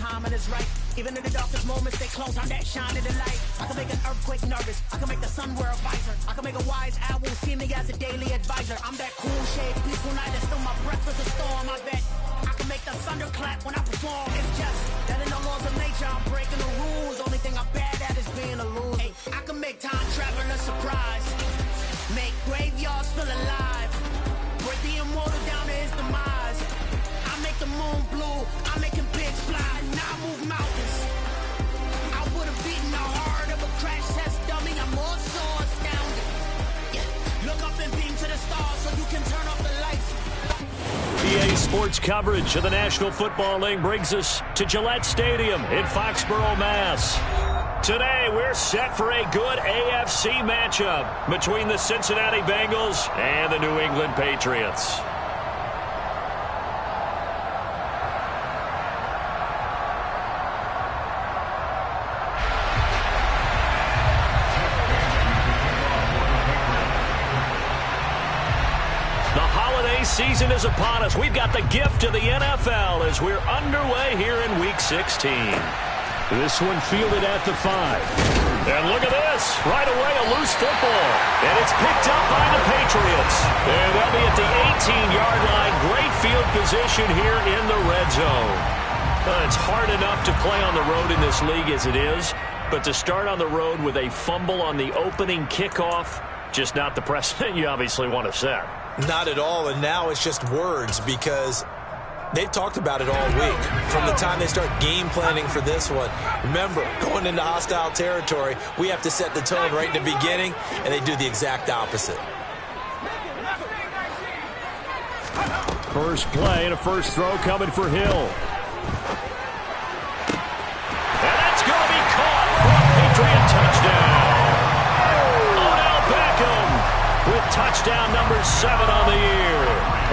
timing is right. Even in the darkest moments, stay close, I'm that shining the light. I can make an earthquake nervous, I can make the sun wear a visor. I can make a wise owl see me as a daily advisor. I'm that cool shade, peaceful night, and still my breath is a storm. I bet I can make the thunder clap when I perform. It's just that in the laws of nature, I'm breaking the rules. Only thing I'm bad at is being a loser. Hey, I can make time travel a surprise, make graveyards feel alive, break the immortal down to his demise. I make the moon blue, I'm making pigs fly, and I move mountains. I would have beaten the heart of a crash test dummy. I'm more so astounded. Yeah. Look up and beam to the stars so you can turn off the lights. EA Sports coverage of the National Football League brings us to Gillette Stadium in Foxborough, Mass. Today, we're set for a good AFC matchup between the Cincinnati Bengals and the New England Patriots. Season is upon us. We've got the gift of the NFL as we're underway here in Week 16. This one fielded at the 5. And look at this. Right away, a loose football. And it's picked up by the Patriots. And they'll be at the 18-yard line. Great field position here in the red zone. It's hard enough to play on the road in this league as it is, but to start on the road with a fumble on the opening kickoff, just not the precedent you obviously want to set. Not at all, and now it's just words because they've talked about it all week. From the time they start game planning for this one, remember, going into hostile territory, we have to set the tone right in the beginning, and they do the exact opposite. First play and a first throw coming for Hill. And that's going to be caught for a Patriot touchdown. With touchdown number 7 on the year.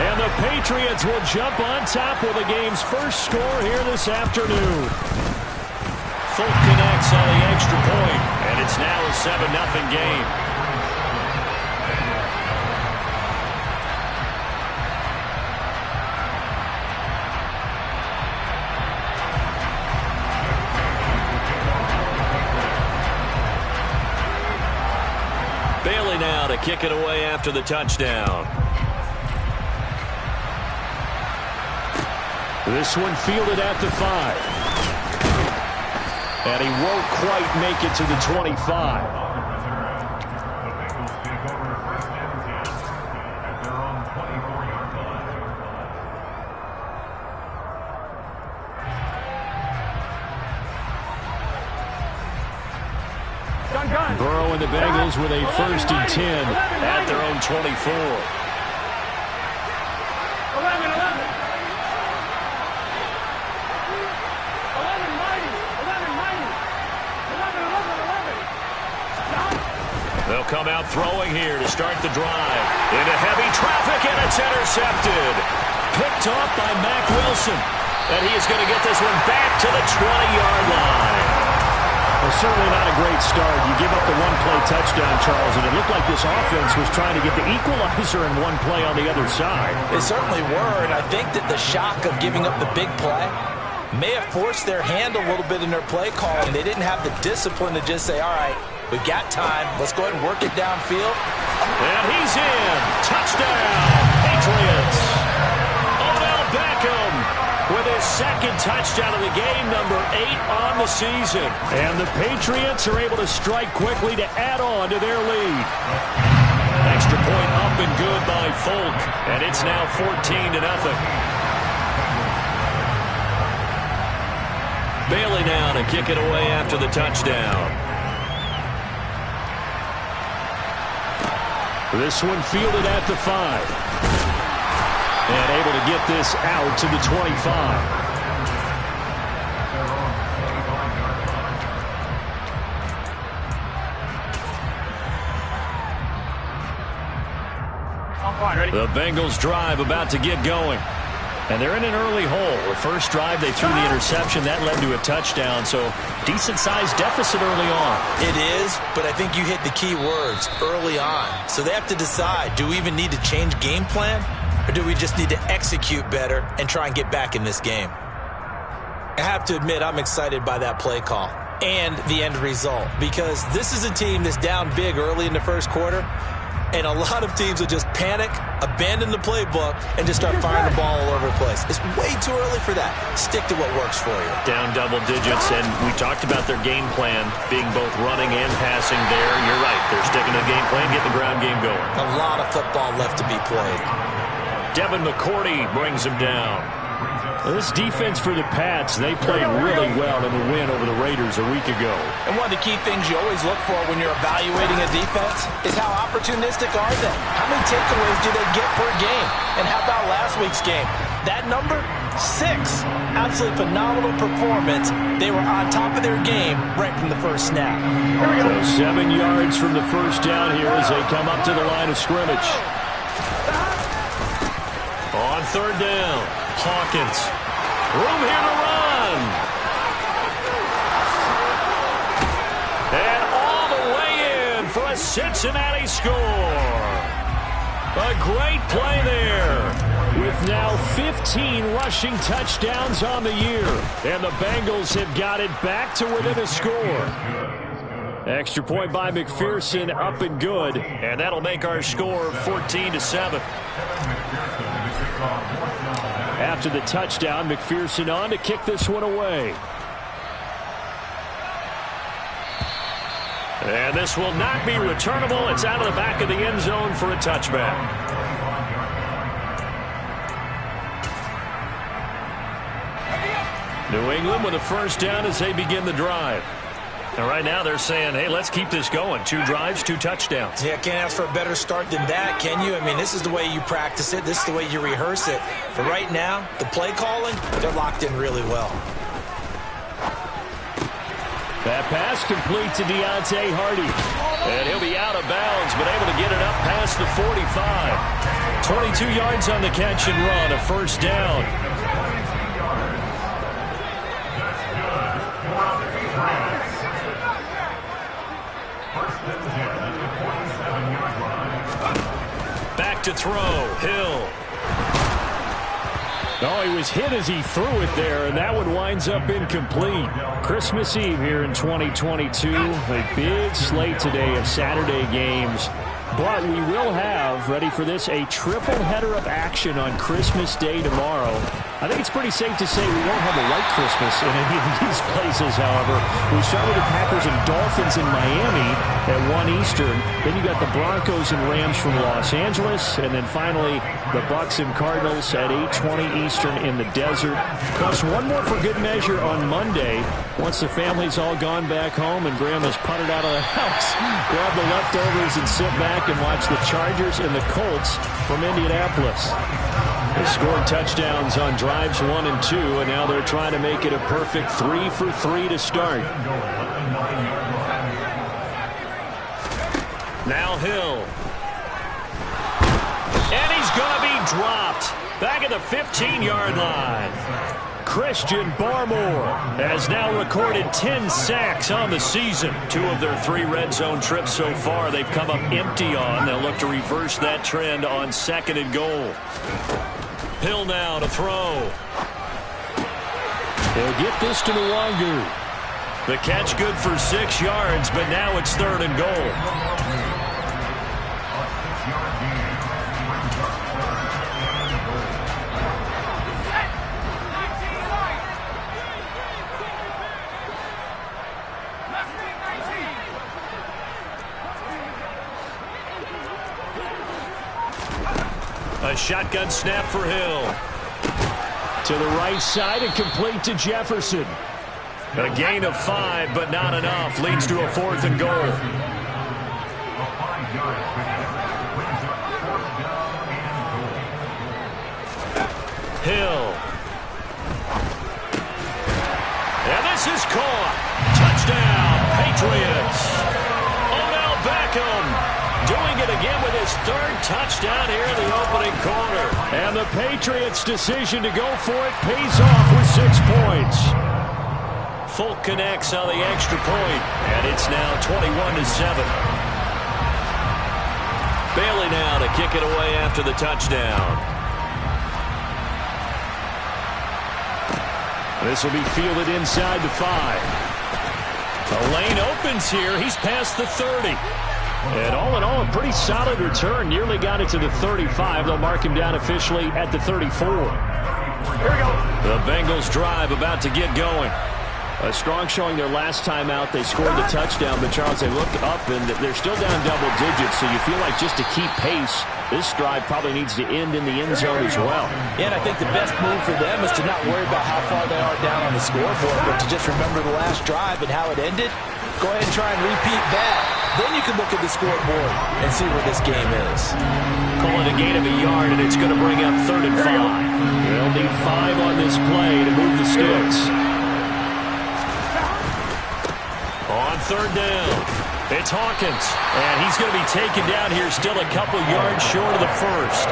And the Patriots will jump on top with the game's first score here this afternoon. Folk connects on the extra point, and it's now a 7-0 game. Bailey now to kick it away after the touchdown. This one fielded at the 5. And he won't quite make it to the 25. Burrow and the Bengals with a 1st and 10 at their own 24. 11. They'll come out throwing here to start the drive. Into heavy traffic, and it's intercepted. Picked off by Mack Wilson. And he is going to get this one back to the 20-yard line. Well, certainly not a great start. You give up the one-play touchdown, Charles, and it looked like this offense was trying to get the equalizer in one play on the other side. They certainly were, and I think that the shock of giving up the big play may have forced their hand a little bit in their play calling. They didn't have the discipline to just say, all right, we've got time. Let's go ahead and work it downfield. And he's in. Touchdown, Patriots. Odell Beckham with his 2nd touchdown of the game, number 8 on the season. And the Patriots are able to strike quickly to add on to their lead. Extra point up and good by Folk, and it's now 14-0. Bailey now to kick it away after the touchdown. This one fielded at the 5. And able to get this out to the 25. The Bengals drive about to get going. And they're in an early hole. The first drive, they threw the interception. That led to a touchdown, so decent-sized deficit early on. It is, but I think you hit the key words, early on. So they have to decide, do we even need to change game plan? Or do we just need to execute better and try and get back in this game? I have to admit, I'm excited by that play call and the end result, because this is a team that's down big early in the first quarter, and a lot of teams will just panic, abandon the playbook, and just start firing the ball all over the place. It's way too early for that. Stick to what works for you. Down double digits, and we talked about their game plan being both running and passing there. You're right. They're sticking to the game plan, getting the ground game going. A lot of football left to be played. Devin McCourty brings him down. This defense for the Pats, they played really well in the win over the Raiders a week ago. And one of the key things you always look for when you're evaluating a defense is how opportunistic are they? How many takeaways do they get per game? And how about last week's game? That number, 6. Absolutely phenomenal performance. They were on top of their game right from the first snap. So 7 yards from the first down here as they come up to the line of scrimmage. On third down, Hawkins. Room here to run. And all the way in for a Cincinnati score. A great play there. With now 15 rushing touchdowns on the year. And the Bengals have got it back to within a score. Extra point by McPherson, up and good. And that'll make our score 14-7. After the touchdown, McPherson on to kick this one away. And this will not be returnable. It's out of the back of the end zone for a touchback. New England with a first down as they begin the drive. And right now they're saying, hey, let's keep this going. 2 drives, 2 touchdowns. Yeah, can't ask for a better start than that, can you? I mean, this is the way you practice it. This is the way you rehearse it. But right now, the play calling, they're locked in really well. That pass complete to Deontay Hardy. And he'll be out of bounds, but able to get it up past the 45. 22 yards on the catch and run, a first down. Back to throw, Hill. Oh, he was hit as he threw it there, and that one winds up incomplete. Christmas Eve here in 2022. A big slate today of Saturday games. But we will have, ready for this, a triple header of action on Christmas Day tomorrow. I think it's pretty safe to say we won't have a white Christmas in any of these places, however. We start with the Packers and Dolphins in Miami at 1 Eastern. Then you got the Broncos and Rams from Los Angeles. And then finally, the Bucs and Cardinals at 8:20 Eastern in the desert. Plus one more for good measure on Monday. Once the family's all gone back home and Grandma's puttered out of the house, grab the leftovers and sit back and watch the Chargers and the Colts from Indianapolis. They scored touchdowns on drives 1 and 2, and now they're trying to make it a perfect 3 for 3 to start. Now Hill. And he's going to be dropped back at the 15-yard line. Christian Barmore has now recorded 10 sacks on the season. 2 of their 3 red zone trips so far they've come up empty on. They'll look to reverse that trend on 2nd and goal. Hill now to throw. They'll get this to Nwangu. The catch good for 6 yards, but now it's 3rd and goal. A shotgun snap for Hill. To the right side and complete to Jefferson. A gain of 5, but not enough. Leads to a 4th and goal. Hill. And this is caught. Touchdown, Patriots. Odell Beckham doing it again with his 3rd touchdown here in the opening quarter. And the Patriots' decision to go for it pays off with 6 points. Folk connects on the extra point, and it's now 21-7. Bailey now to kick it away after the touchdown. This will be fielded inside the 5. The lane opens here. He's past the 30. And all in all, a pretty solid return. Nearly got it to the 35. They'll mark him down officially at the 34. Here we go. The Bengals drive about to get going. A strong showing their last time out. They scored the touchdown, but Charles, they look up and they're still down double digits, so you feel like just to keep pace, this drive probably needs to end in the end zone as well. Yeah, and I think the best move for them is to not worry about how far they are down on the scoreboard, but to just remember the last drive and how it ended. Go ahead and try and repeat that. Then you can look at the scoreboard and see where this game is. Call it a gain of a yard, and it's going to bring up 3rd and 5. They'll need 5 on this play to move the sticks. On 3rd down, it's Hawkins, and he's going to be taken down here, still a couple yards short of the 1st.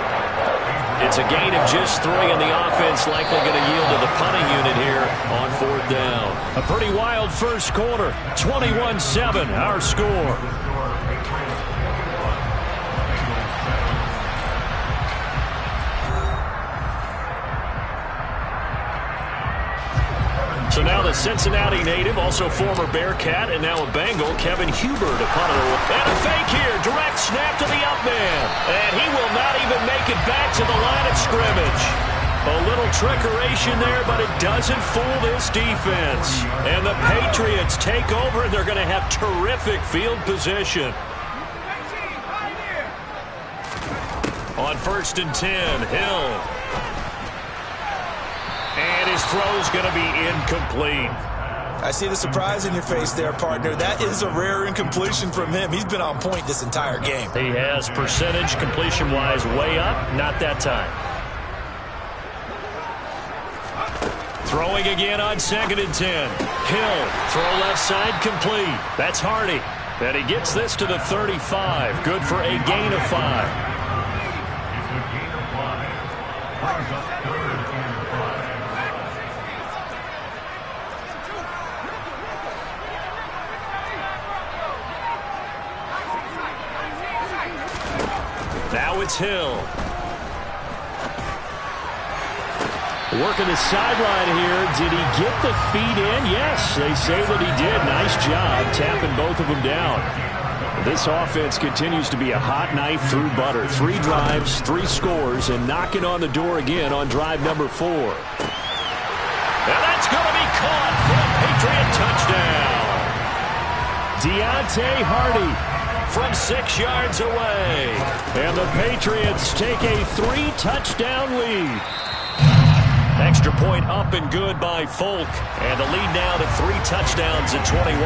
It's a gain of just 3, and the offense likely going to yield to the punting unit here on 4th down. A pretty wild first quarter, 21-7, our score. So now the Cincinnati native, also former Bearcat, and now a Bengal, Kevin Huber to punt it. And a fake here, direct snap to the up man. And he will not even make it back to the line of scrimmage. A little trickeration there, but it doesn't fool this defense. And the Patriots take over, and they're going to have terrific field position. On 1st and 10, Hill. And his throw's going to be incomplete. I see the surprise in your face there, partner. That is a rare incompletion from him. He's been on point this entire game. He has percentage completion-wise way up. Not that time. Throwing again on 2nd and 10. Hill, throw left side complete. That's Hardy. And he gets this to the 35. Good for a gain of 5. Now it's Hill. Working the sideline here. Did he get the feet in? Yes, they say that he did. Nice job tapping both of them down. This offense continues to be a hot knife through butter. 3 drives, 3 scores, and knocking on the door again on drive number 4. And that's going to be caught for a Patriot touchdown. Deontay Hardy from 6 yards away. And the Patriots take a 3-touchdown lead. Extra point up and good by Folk. And the lead now to 3 touchdowns at 21.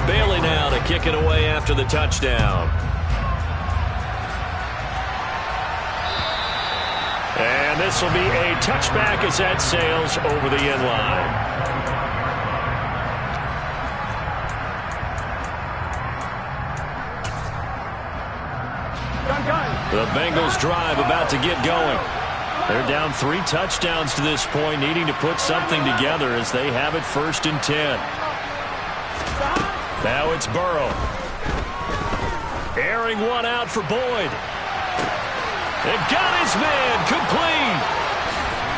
Bailey now to kick it away after the touchdown. And this will be a touchback as that sails over the end line. The Bengals drive about to get going. They're down 3 touchdowns to this point, needing to put something together as they have it 1st and 10. Now it's Burrow. Airing one out for Boyd. It got his man complete.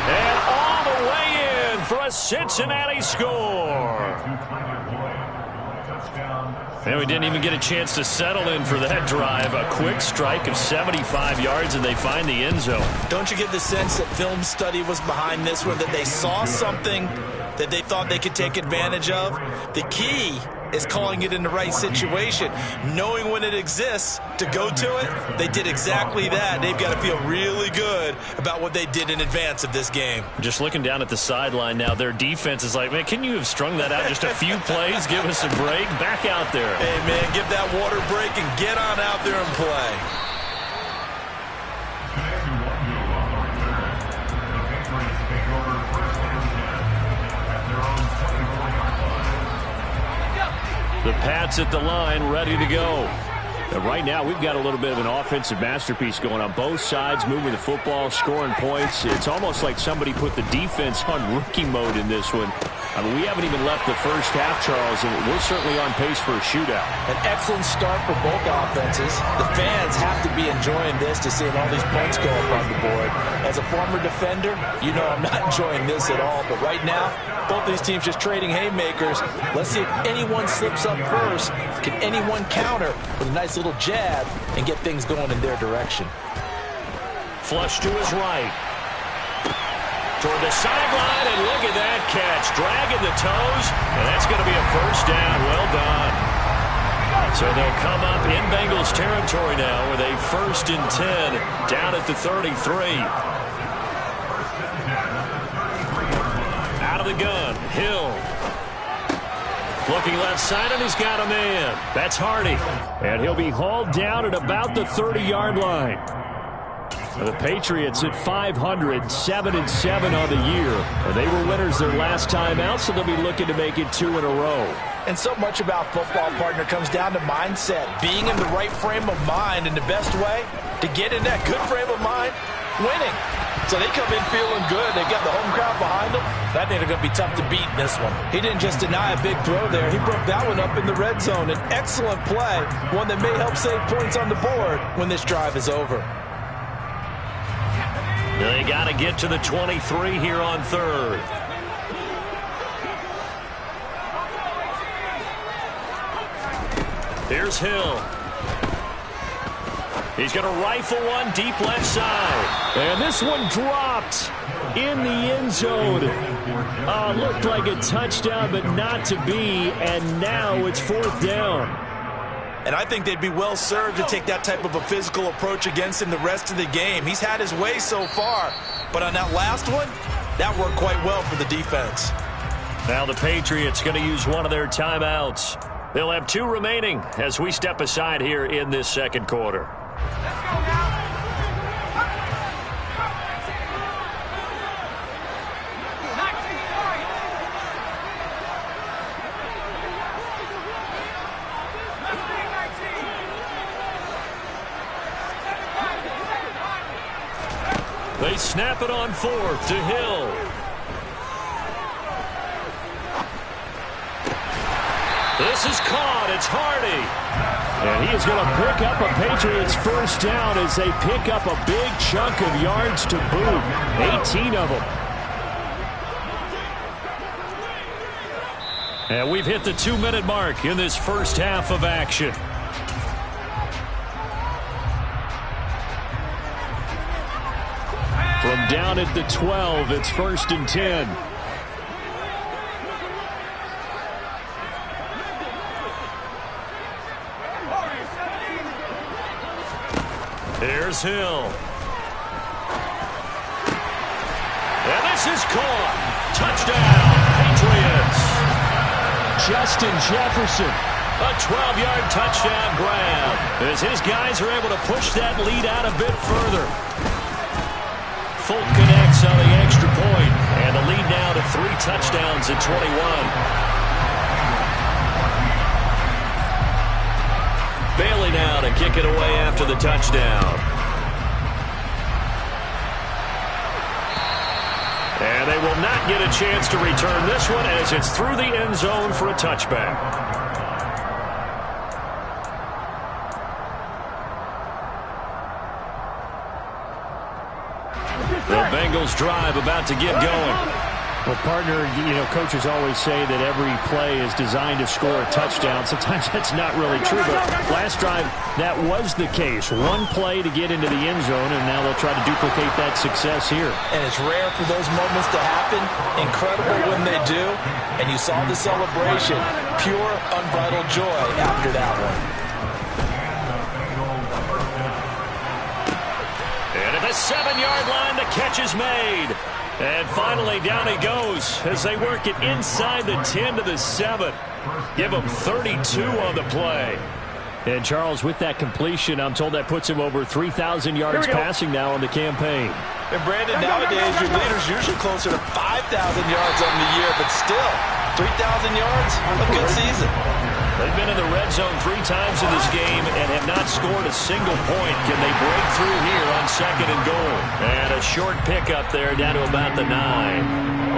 And all the way in for a Cincinnati score. And we didn't even get a chance to settle in for that drive. A quick strike of 75 yards, and they find the end zone. Don't you get the sense that film study was behind this one, that they saw something that they thought they could take advantage of? The key is calling it in the right situation, knowing when it exists to go to it. They did exactly that. They've got to feel really good about what they did in advance of this game. Just looking down at the sideline now, their defense is like, man, can you have strung that out just a few plays? Give us a break. Back out there. Hey, man, give that water break and get on out there and play. The Pats at the line, ready to go. And right now, we've got a little bit of an offensive masterpiece going on both sides, moving the football, scoring points. It's almost like somebody put the defense on rookie mode in this one. I mean, we haven't even left the first half, Charles, and we're certainly on pace for a shootout. An excellent start for both offenses. The fans have to be enjoying this to see all these points go up on the board. As a former defender, you know I'm not enjoying this at all. But right now, both these teams just trading haymakers. Let's see if anyone slips up first. Can anyone counter with a nice little jab and get things going in their direction? Flush to his right. Toward the sideline, and look at that catch. Dragging the toes, and that's going to be a first down. Well done. So they'll come up in Bengals territory now with a 1st and 10 down at the 33. Out of the gun, Hill. Looking left side, and he's got a man. That's Hardy. And he'll be hauled down at about the 30-yard line. The Patriots at 500, 7-7 on the year. And they were winners their last time out, so they'll be looking to make it 2 in a row. And so much about football, partner, comes down to mindset. Being in the right frame of mind, and the best way to get in that good frame of mind, winning. So they come in feeling good. They've got the home crowd behind them. That thing is going to be tough to beat in this one. He didn't just deny a big throw there. He broke that one up in the red zone. An excellent play, one that may help save points on the board when this drive is over. They got to get to the 23 here on 3rd. Here's Hill. He's going to rifle one deep left side. And this one dropped in the end zone. Looked like a touchdown, but not to be. And now it's 4th down. And I think they'd be well served to take that type of a physical approach against him the rest of the game. He's had his way so far. But on that last one, that worked quite well for the defense. Now the Patriots going to use one of their timeouts. They'll have 2 remaining as we step aside here in this 2nd quarter. They snap it on 4th to Hill. This is caught. It's Hardy. And he is going to pick up a Patriots first down as they pick up a big chunk of yards to boot. 18 of them. And we've hit the 2-minute mark in this first half of action. From down at the 12, it's 1st and 10. Here's Hill. And this is caught. Touchdown, Patriots. Justin Jefferson. A 12-yard touchdown grab as his guys are able to push that lead out a bit further. Folk connects on the extra point, and the lead now to 3 touchdowns at 21. Bailey now to kick it away after the touchdown. And they will not get a chance to return this one as it's through the end zone for a touchback. The Bengals drive about to get going. Well, partner, you know, coaches always say that every play is designed to score a touchdown. Sometimes that's not really true, but last drive, that was the case. One play to get into the end zone, and now they'll try to duplicate that success here. And it's rare for those moments to happen. Incredible when they do. And you saw the celebration. Pure, unbridled joy after that one. And at the 7-yard line, the catch is made. And finally, down he goes as they work it inside the 10 to the 7. Give him 32 on the play. And Charles, with that completion, I'm told that puts him over 3,000 yards passing now on the campaign. And Brandon, nowadays, your leader's usually closer to 5,000 yards on the year, but still, 3,000 yards, a good season. They've been in the red zone 3 times in this game and have not scored a single point. Can they break through here on 2nd and goal? And a short pickup there down to about the 9.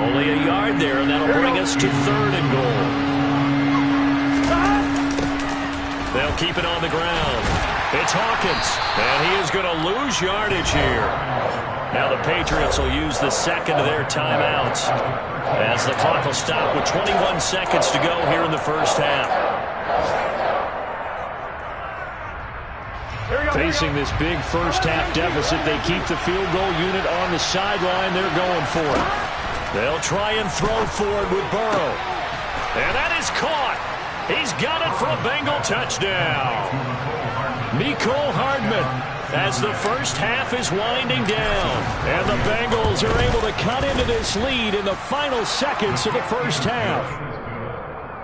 Only a yard there, and that'll bring us to 3rd and goal. They'll keep it on the ground. It's Hawkins, and he is going to lose yardage here. Now the Patriots will use the second of their timeouts as the clock will stop with 21 seconds to go here in the first half. Facing this big first-half deficit, they keep the field goal unit on the sideline. They're going for it. They'll try and throw for it with Burrow. And that is caught. He's got it for a Bengal touchdown. Mecole Hardman as the first half is winding down. And the Bengals are able to cut into this lead in the final seconds of the first half.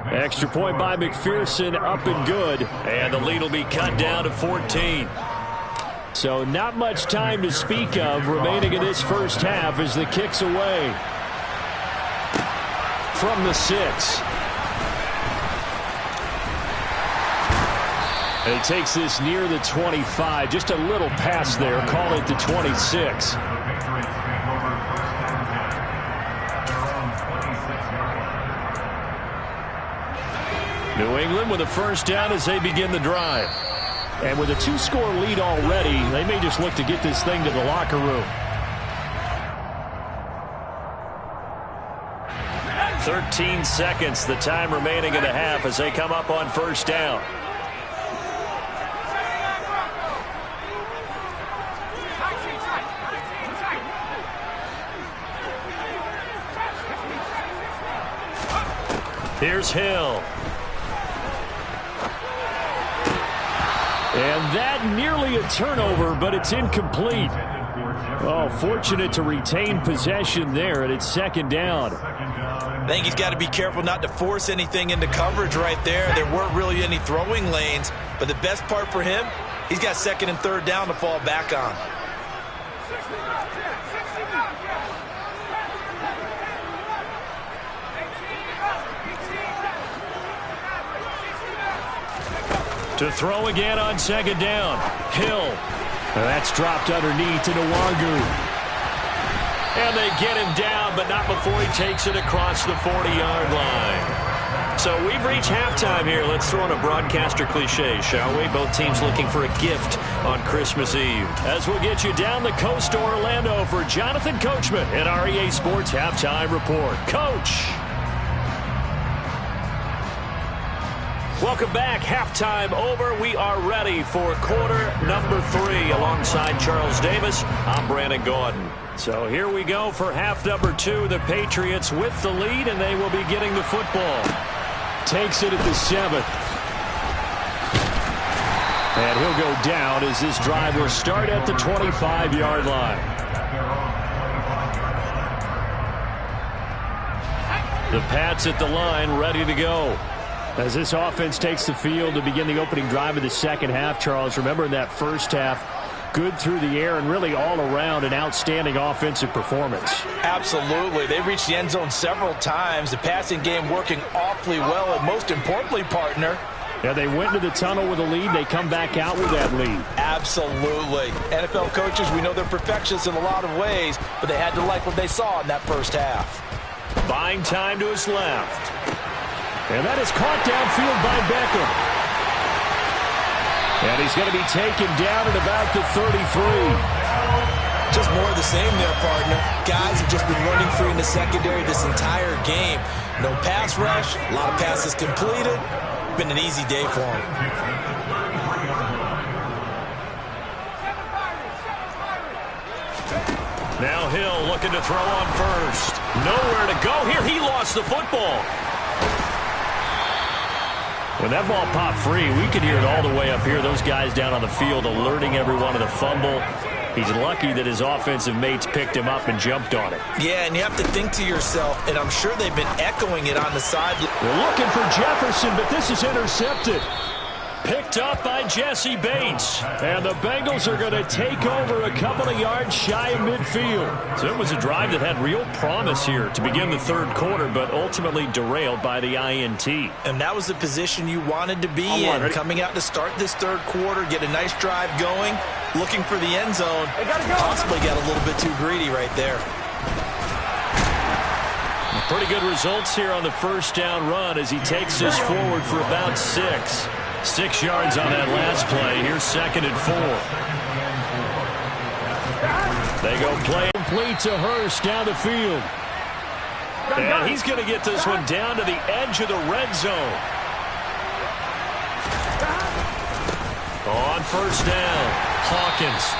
Extra point by McPherson, up and good. And the lead will be cut down to 14. So not much time to speak of remaining in this first half as the kick's away. From the 6. And he takes this near the 25. Just a little pass there. Call it the 26. New England with a first down as they begin the drive. And with a 2-score lead already, they may just look to get this thing to the locker room. 13 seconds, the time remaining in the half as they come up on first down. Here's Hill. And that nearly a turnover, but it's incomplete. Oh, fortunate to retain possession there, and it's 2nd down. I think he's got to be careful not to force anything into coverage right there. There weren't really any throwing lanes, but the best part for him, he's got 2nd and 3rd down to fall back on. To throw again on 2nd down. Hill. That's dropped underneath to Nwangu. And they get him down, but not before he takes it across the 40-yard line. So we've reached halftime here. Let's throw in a broadcaster cliche, shall we? Both teams looking for a gift on Christmas Eve. As we'll get you down the coast to Orlando for Jonathan Coachman in our EA Sports Halftime Report. Coach! Welcome back. Halftime over. We are ready for quarter number 3. Alongside Charles Davis, I'm Brandon Gaudin. So here we go for half number 2. The Patriots with the lead, and they will be getting the football. Takes it at the 7th. And he'll go down as this drive will start at the 25-yard line. The Pats at the line, ready to go. As this offense takes the field to begin the opening drive of the second half, Charles, remember in that first half, good through the air and really all around an outstanding offensive performance. Absolutely. They reached the end zone several times. The passing game working awfully well, and most importantly, partner, yeah, they went into the tunnel with a lead. They come back out with that lead. Absolutely. NFL coaches, we know they're perfectionists in a lot of ways, but they had to like what they saw in that first half. Buying time to his left. And that is caught downfield by Beckham. And he's going to be taken down at about the 33. Just more of the same there, partner. Guys have just been running free in the secondary this entire game. No pass rush, a lot of passes completed. Been an easy day for him. Now Hill looking to throw on first. Nowhere to go here. He lost the football. When that ball popped free, we could hear it all the way up here. Those guys down on the field alerting everyone of the fumble. He's lucky that his offensive mates picked him up and jumped on it. Yeah, and you have to think to yourself, and I'm sure they've been echoing it on the side. They're looking for Jefferson, but this is intercepted. Picked up by Jesse Bates. And the Bengals are going to take over a couple of yards shy of midfield. So it was a drive that had real promise here to begin the third quarter, but ultimately derailed by the INT. And that was the position you wanted to be in. Coming out to start this third quarter, get a nice drive going, looking for the end zone. Possibly got a little bit too greedy right there. Pretty good results here on the first down run as he takes this forward for about 6. 6 yards on that last play. Here's 2nd and 4. They go play complete to Hurst down the field. And he's going to get this one down to the edge of the red zone. On first down, Hawkins.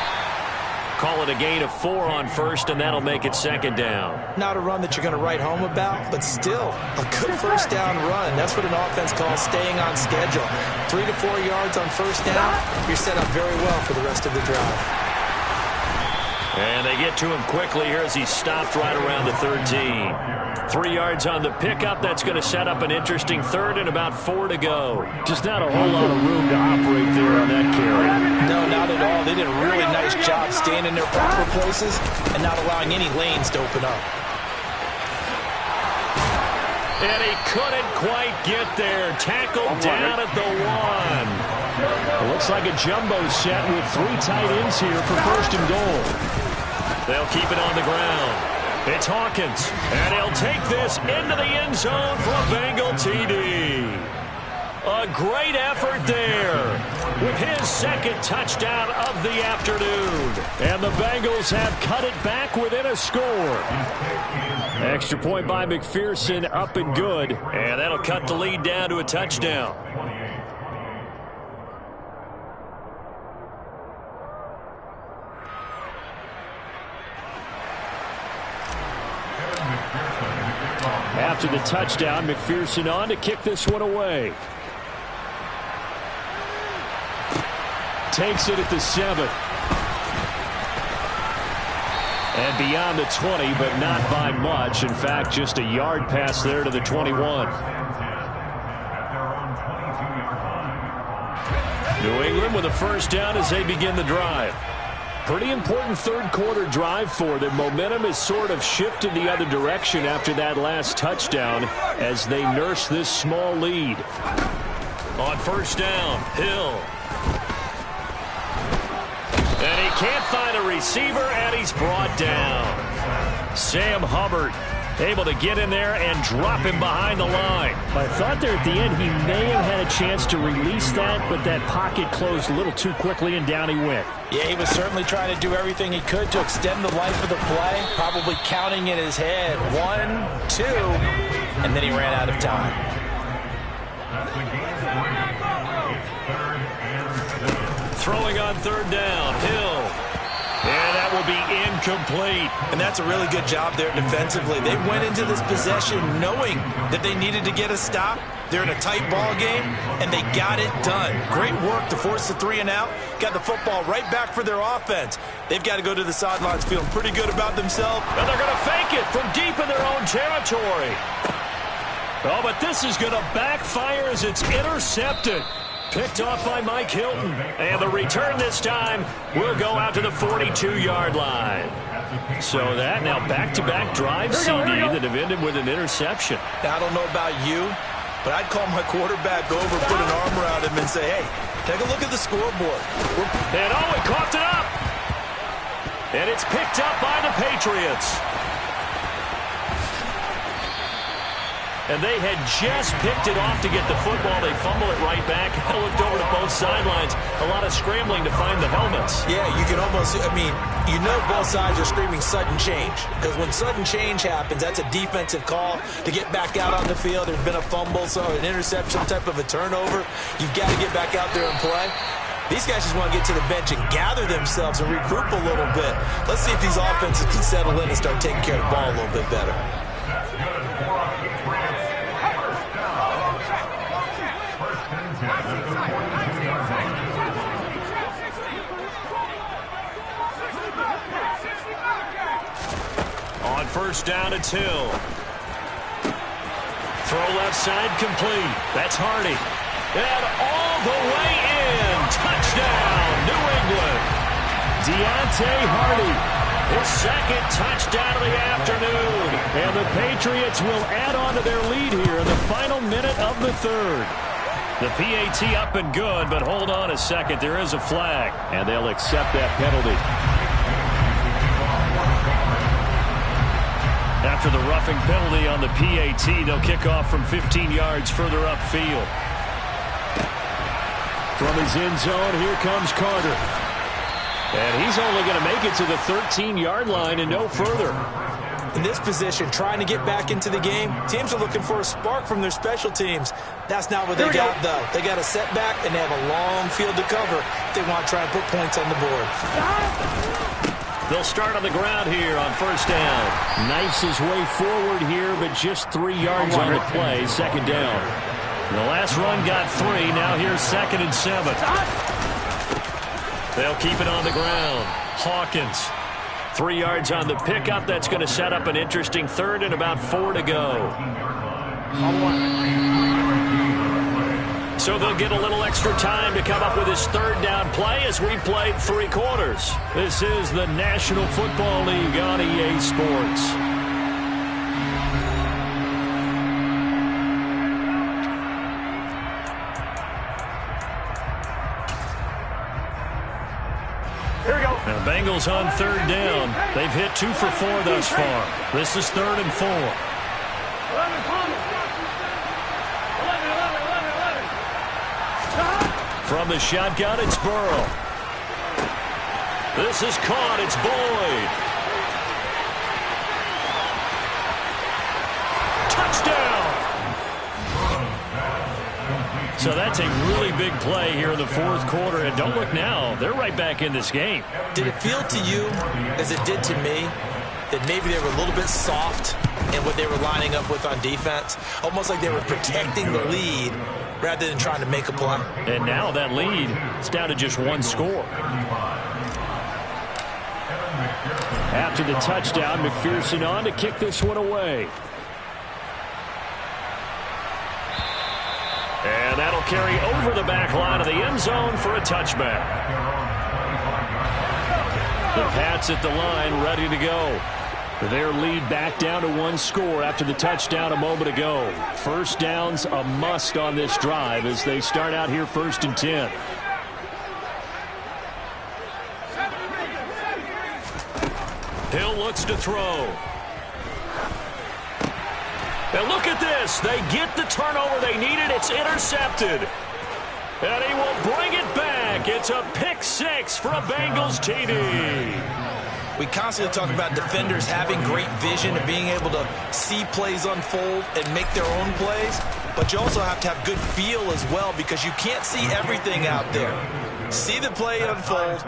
Call it a gain of 4 on first, and that'll make it 2nd down. Not a run that you're going to write home about, but still a good first down run. That's what an offense calls staying on schedule. 3 to 4 yards on first down, you're set up very well for the rest of the drive. And they get to him quickly here as he stopped right around the 13. 3 yards on the pickup. That's going to set up an interesting third and about 4 to go. Just not a whole lot of room to operate there on that carry. No, not at all. They did a really nice job staying in their proper places and not allowing any lanes to open up. And he couldn't quite get there. Tackled down at the 1. It looks like a jumbo set with 3 tight ends here for 1st and goal. They'll keep it on the ground. It's Hawkins, and he'll take this into the end zone for a Bengal TD. A great effort there with his 2nd touchdown of the afternoon. And the Bengals have cut it back within a score. Extra point by McPherson, up and good. And that'll cut the lead down to a touchdown. After the touchdown, McPherson on to kick this one away. Takes it at the 7. And beyond the 20, but not by much. In fact, just a yard pass there to the 21. New England with a first down as they begin the drive. Pretty important third quarter drive for them. Momentum has sort of shifted the other direction after that last touchdown as they nurse this small lead. On first down, Hill. And he can't find a receiver, and he's brought down. Sam Hubbard able to get in there and drop him behind the line. I thought there at the end he may have had a chance to release that, but that pocket closed a little too quickly, and down he went. Yeah, he was certainly trying to do everything he could to extend the life of the play, probably counting in his head 1, 2, and then he ran out of time. Throwing on third down, Hill. And that will be incomplete. And that's a really good job there defensively. They went into this possession knowing that they needed to get a stop. They're in a tight ball game, and they got it done. Great work to force the 3 and out. Got the football right back for their offense. They've got to go to the sidelines feeling pretty good about themselves. And they're going to fake it from deep in their own territory. Oh, but this is going to backfire as it's intercepted. Picked off by Mike Hilton. And the return this time will go out to the 42-yard line. So that now back-to-back drive CD that have ended with an interception. Now, I don't know about you, but I'd call my quarterback over, put an arm around him, and say, hey, take a look at the scoreboard. And oh, he coughed it up. And it's picked up by the Patriots. And they had just picked it off to get the football. They fumble it right back. I looked over to both sidelines. A lot of scrambling to find the helmets. Yeah, you can almost, you know both sides are screaming sudden change. Because when sudden change happens, that's a defensive call to get back out on the field. There's been a fumble, so an interception, type of a turnover. You've got to get back out there and play. These guys just want to get to the bench and gather themselves and regroup a little bit. Let's see if these offenses can settle in and start taking care of the ball a little bit better. On first down, it's Hill. Throw left side complete. That's Hardy. And all the way in. Touchdown, New England. Deontay Hardy. His second touchdown of the afternoon. And the Patriots will add on to their lead here in the final minute of the third. The PAT up and good, but hold on a second. There is a flag. And they'll accept that penalty. After the roughing penalty on the PAT, they'll kick off from 15 yards further upfield. From his end zone, here comes Carter. And he's only going to make it to the 13-yard line and no further. In this position, trying to get back into the game, teams are looking for a spark from their special teams. That's not what they got, though. They got a setback, and they have a long field to cover if they want to try and put points on the board. They'll start on the ground here on first down. Knifes his way forward here, but just 3 yards on the play. Second down. The last run got 3. Now here's 2nd and 7. They'll keep it on the ground. Hawkins. 3 yards on the pickup. That's going to set up an interesting third and about 4 to go. So they'll get a little extra time to come up with his third down play as we played 3 quarters. This is the National Football League on EA Sports. And the Bengals on third down. They've hit 2 for 4 thus far. This is 3rd and 4. From the shotgun, it's Burrow. This is caught. It's Boyd. Touchdown! So that's a really big play here in the 4th quarter. And don't look now. They're right back in this game. Did it feel to you, as it did to me, that maybe they were a little bit soft in what they were lining up with on defense? Almost like they were protecting the lead rather than trying to make a play. And now that lead is down to just 1 score. After the touchdown, McPherson on to kick this one away. And that'll carry over the back line of the end zone for a touchback. The Pats at the line ready to go. Their lead back down to 1 score after the touchdown a moment ago. First down's a must on this drive as they start out here 1st and 10. Hill looks to throw. And look at this. They get the turnover they needed. It's intercepted. And he will bring it back. It's a pick 6 for a Bengals TD. We constantly talk about defenders having great vision and being able to see plays unfold and make their own plays. But you also have to have good feel as well because you can't see everything out there. See the play unfold,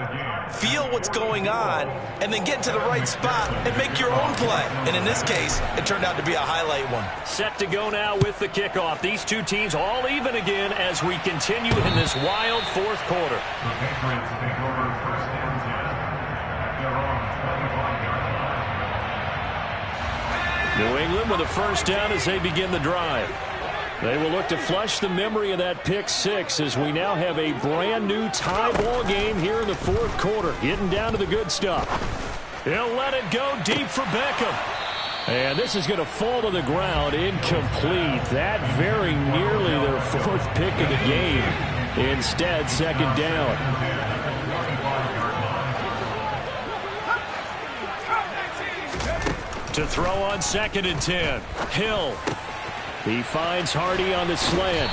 feel what's going on, and then get to the right spot and make your own play. And in this case, it turned out to be a highlight one. Set to go now with the kickoff. These two teams all even again as we continue in this wild 4th quarter. New England with a first down as they begin the drive. They will look to flush the memory of that pick 6 as we now have a brand new tie ball game here in the 4th quarter. Getting down to the good stuff. He'll let it go deep for Beckham. And this is going to fall to the ground incomplete. That very nearly their 4th pick of the game. Instead, 2nd down. To throw on 2nd and 10. Hill. He finds Hardy on the slant.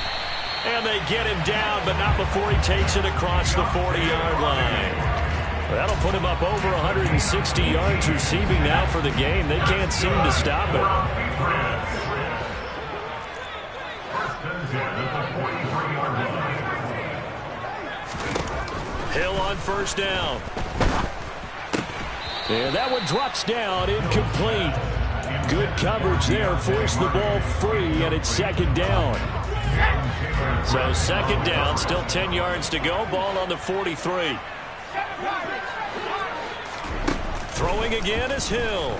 And they get him down, but not before he takes it across the 40-yard line. That'll put him up over 160 yards receiving now for the game. They can't seem to stop it. Hill on first down. And that one drops down, incomplete. Good coverage there, forced the ball free, and it's 2nd down. So 2nd down, still 10 yards to go, ball on the 43. Throwing again is Hill.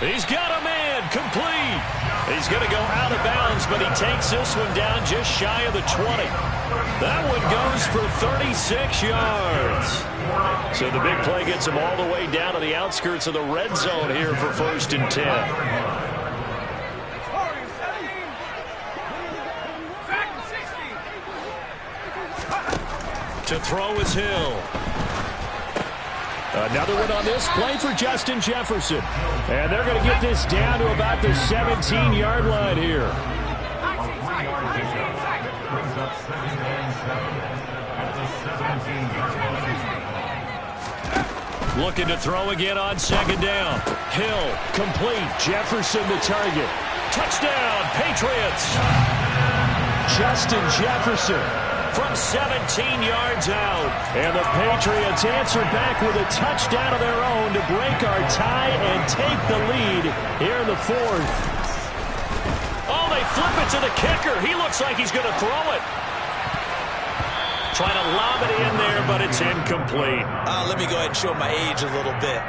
He's got a man, complete. He's going to go out of bounds, but he takes this one down just shy of the 20. That one goes for 36 yards. So the big play gets him all the way down to the outskirts of the red zone here for 1st and 10. To throw is Hill. Another one on this play for Justin Jefferson. And they're going to get this down to about the 17-yard line here. Looking to throw again on 2nd down. Hill, complete. Jefferson the target. Touchdown, Patriots. Justin Jefferson from 17 yards out. And the Patriots answer back with a touchdown of their own to break our tie and take the lead here in the 4th. Oh, they flip it to the kicker. He looks like he's going to throw it. Trying to lob it in there, but it's incomplete. Let me go ahead and show my age a little bit.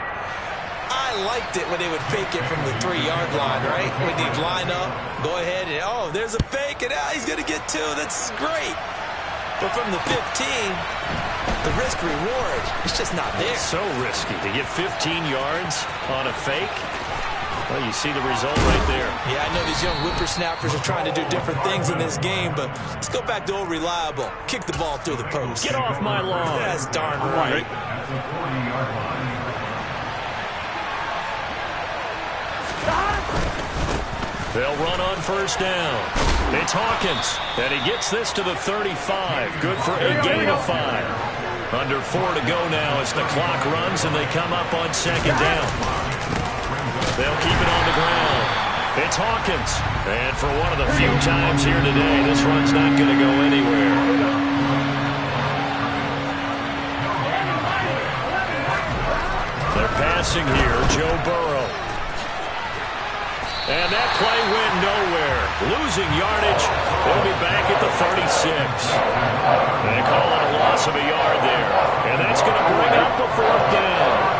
I liked it when they would fake it from the 3-yard line, right? When they'd line up, go ahead and, oh, there's a fake, and he's going to get 2. That's great. But from the 15, the risk-reward, it's just not there. It's so risky to get 15 yards on a fake. Well, you see the result right there. Yeah, I know these young whippersnappers are trying to do different things in this game, but let's go back to old reliable. Kick the ball through the post. Get off my lawn. That's darn right. They'll run on 1st down. It's Hawkins, and he gets this to the 35. Good for a gain of 5. Under 4 to go now as the clock runs, and they come up on 2nd down. They'll keep it on the ground. It's Hawkins. And for one of the few times here today, this run's not going to go anywhere. They're passing here. Joe Burrow. And that play went nowhere. Losing yardage. They'll be back at the 36. They call it a loss of a yard there. And that's going to bring up the 4th down.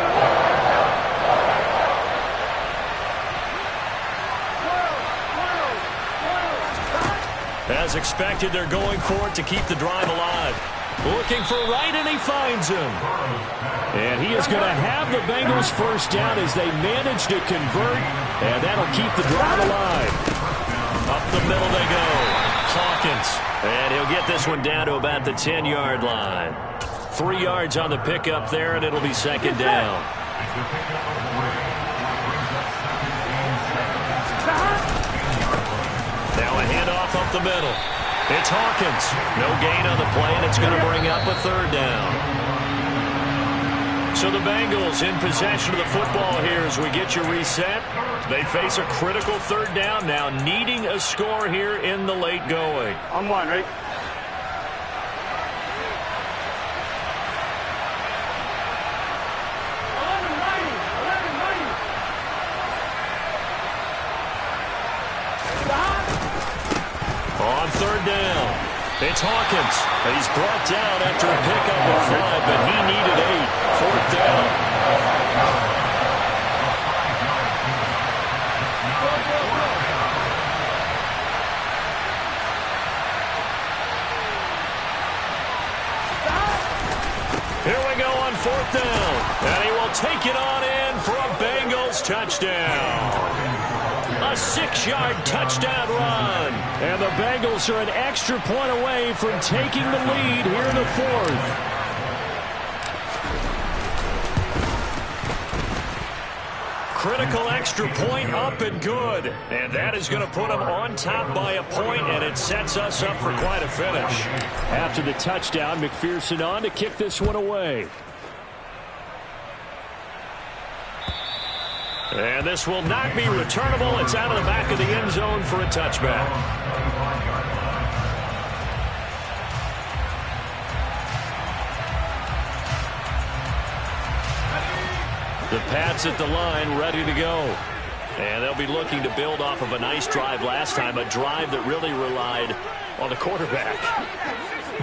As expected, they're going for it to keep the drive alive. Looking for Wright, and he finds him. And he is going to have the Bengals 1st down as they manage to convert, and that'll keep the drive alive. Up the middle they go. Hawkins, and he'll get this one down to about the 10-yard line. 3 yards on the pickup there, and it'll be 2nd down. Now a handoff up the middle. It's Hawkins. No gain on the play, and it's going to bring up a 3rd down. So the Bengals in possession of the football here as we get you reset. They face a critical 3rd down now, needing a score here in the late going. On 1, right? On 3rd down, it's Hawkins. He's brought down after a pickup of 5, but he needed 8. 4th down. Here we go on 4th down. And he will take it on in for a Bengals touchdown. A 6-yard touchdown run. And the Bengals are an extra point away from taking the lead here in the 4th. Critical extra point up and good. And that is going to put them on top by a point, and it sets us up for quite a finish. After the touchdown, McPherson on to kick this one away. And this will not be returnable. It's out of the back of the end zone for a touchback. The Pats at the line, ready to go. And they'll be looking to build off of a nice drive last time, a drive that really relied on the quarterback.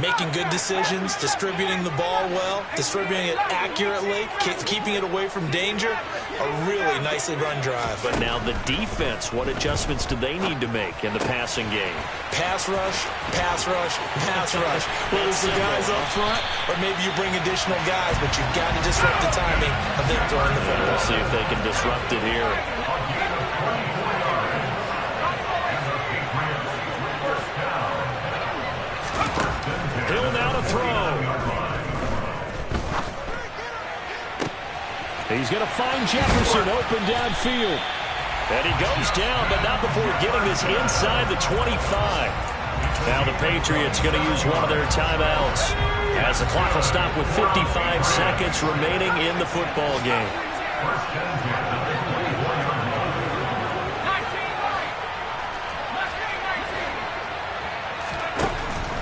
making good decisions, distributing the ball well, distributing it accurately, keeping it away from danger. A really nicely run drive. But now the defense, what adjustments do they need to make in the passing game? Pass rush, pass rush, pass rush. Whether it's the guys up front or maybe you bring additional guys, but you've got to disrupt the timing of them throwing the football. We'll see if they can disrupt it here. Hill now to throw. He's going to find Jefferson open downfield. And he goes down, but not before getting this inside the 25. Now the Patriots going to use one of their timeouts as the clock will stop with 55 seconds remaining in the football game.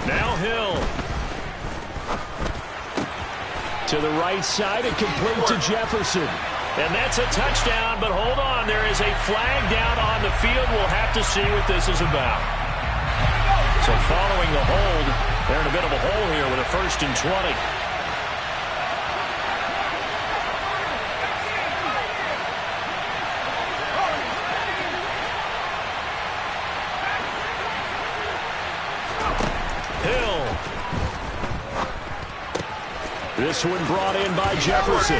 Now Hill. To the right side and complete to Jefferson. And that's a touchdown, but hold on. There is a flag down on the field. We'll have to see what this is about. So following the hold, they're in a bit of a hole here with a 1st and 20. This one brought in by Jefferson.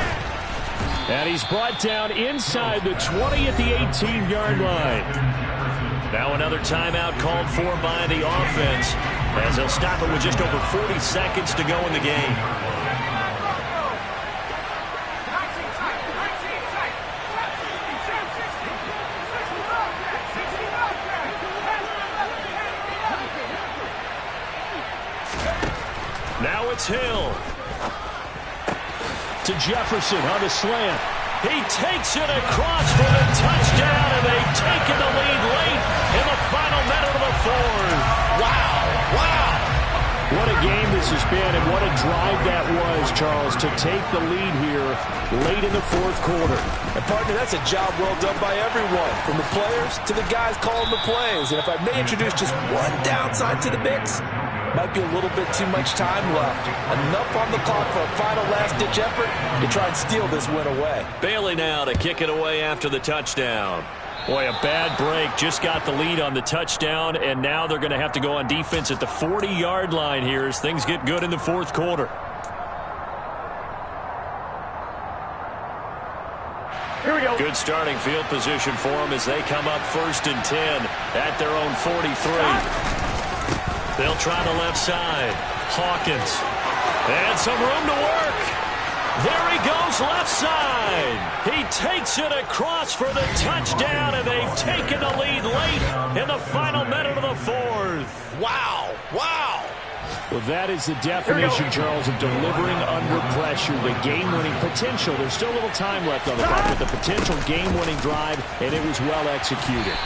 And he's brought down inside the 20 at the 18-yard line. Now another timeout called for by the offense as they'll stop it with just over 40 seconds to go in the game. Now it's Hill. To Jefferson on the slant. He takes it across for the touchdown, and they've taken the lead late in the final minute of the fourth. Wow, wow. What a game this has been, and what a drive that was, Charles, to take the lead here late in the fourth quarter. And, partner, that's a job well done by everyone, from the players to the guys calling the plays. And if I may introduce just one downside to the mix, might be a little bit too much time left. Enough on the clock for a final last-ditch effort to try and steal this win away. Bailey now to kick it away after the touchdown. Boy, a bad break. Just got the lead on the touchdown, and now they're going to have to go on defense at the 40-yard line here as things get good in the fourth quarter. Here we go. Good starting field position for them as they come up 1st and 10 at their own 43. They'll try the left side. Hawkins. And some room to work. There he goes left side. He takes it across for the touchdown, and they've taken the lead late in the final minute of the fourth. Wow, wow. Well, that is the definition, Charles, of delivering under pressure. The game-winning potential. There's still a little time left on the clock, but the potential game-winning drive, and it was well executed.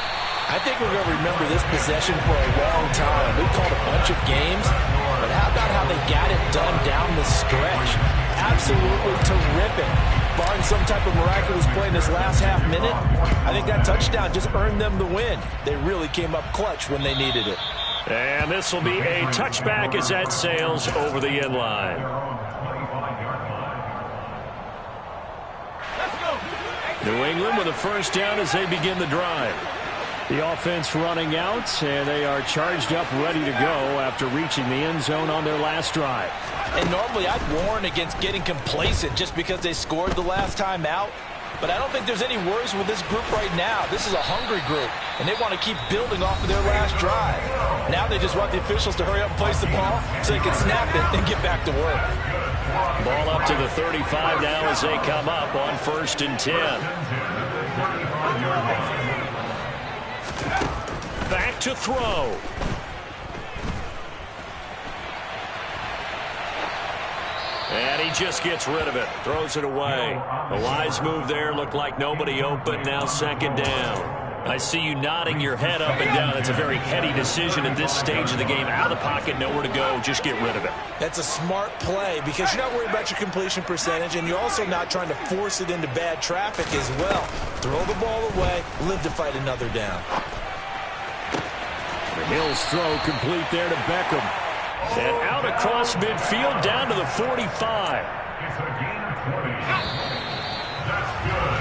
I think we're going to remember this possession for a long time. We've called a bunch of games, but how about how they got it done down the stretch? Absolutely terrific. Barring some type of miraculous play in this last half minute, I think that touchdown just earned them the win. They really came up clutch when they needed it. And this will be a touchback as that sails over the end line. New England with a 1st down as they begin the drive. The offense running out, and they are charged up, ready to go after reaching the end zone on their last drive. And normally I'd warn against getting complacent just because they scored the last time out. But I don't think there's any worries with this group right now. This is a hungry group, and they want to keep building off of their last drive. Now they just want the officials to hurry up and place the ball so they can snap it and get back to work. Ball up to the 35 now as they come up on 1st and 10. Back to throw. And he just gets rid of it. Throws it away. A wise move there. Looked like nobody open. Now 2nd down. I see you nodding your head up and down. It's a very heady decision at this stage of the game. Out of the pocket, nowhere to go. Just get rid of it. That's a smart play because you're not worried about your completion percentage, and you're also not trying to force it into bad traffic as well. Throw the ball away. Live to fight another down. Hill's throw complete there to Beckham. And out across midfield down to the 45. It's a gain of 20. That's good.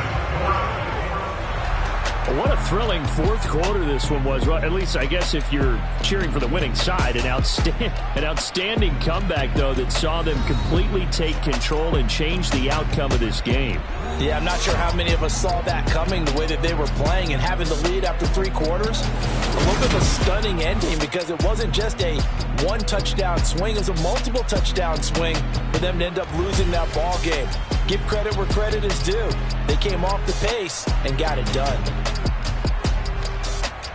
What a thrilling fourth quarter this one was. Well, at least, I guess, if you're cheering for the winning side. An outstanding comeback, though, that saw them completely take control and change the outcome of this game. Yeah, I'm not sure how many of us saw that coming, the way that they were playing and having the lead after 3 quarters. A little bit of a stunning ending because it wasn't just a one-touchdown swing. It was a multiple touchdown swing for them to end up losing that ball game. Give credit where credit is due. They came off the pace and got it done.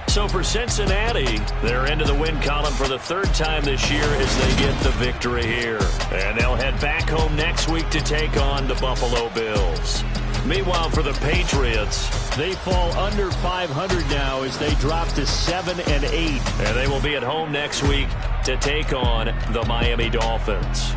So for Cincinnati, they're into the win column for the 3rd time this year as they get the victory here. And they'll head back home next week to take on the Buffalo Bills. Meanwhile, for the Patriots, they fall under 500 now as they drop to 7-8. And they will be at home next week to take on the Miami Dolphins.